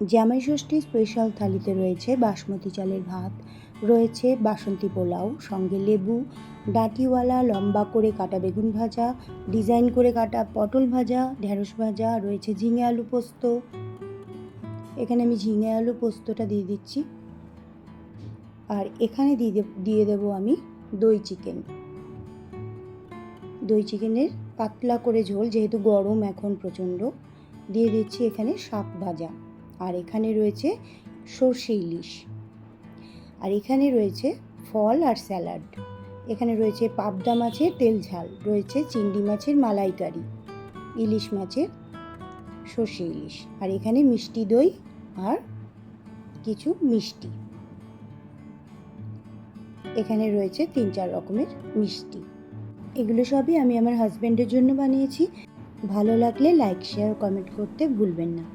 জামাই ষষ্ঠী স্পেশাল থালিতে রয়েছে বাসমতি চালের ভাত, রয়েছে বাসন্তী পোলাও, সঙ্গে লেবু, ডাঁটিওয়ালা লম্বা করে কাটা বেগুন ভাজা, ডিজাইন করে কাটা পটল ভাজা, ঢ্যাঁড়স ভাজা, রয়েছে ঝিঙে আলু পোস্ত। এখানে আমি ঝিঙে আলু পোস্তটা দিয়ে দিচ্ছি। আর এখানে দিয়ে দেবো আমি দই চিকেন। দই চিকেনের পাতলা করে ঝোল, যেহেতু গরম এখন প্রচণ্ড, দিয়ে দিচ্ছি এখানে শাক ভাজা। আর এখানে রয়েছে সর্ষে ইলিশ। আর এখানে রয়েছে ফল আর স্যালাড। এখানে রয়েছে পাবদা মাছের তেল ঝাল, রয়েছে চিংড়ি মাছের মালাইকারি, ইলিশ মাছের সর্ষে ইলিশ, আর এখানে মিষ্টি দই আর কিছু মিষ্টি। এখানে রয়েছে 3-4 রকমের মিষ্টি। এগুলো সবই আমি আমার হাজব্যান্ডের জন্য বানিয়েছি। ভালো লাগলে লাইক, শেয়ার, কমেন্ট করতে ভুলবেন না।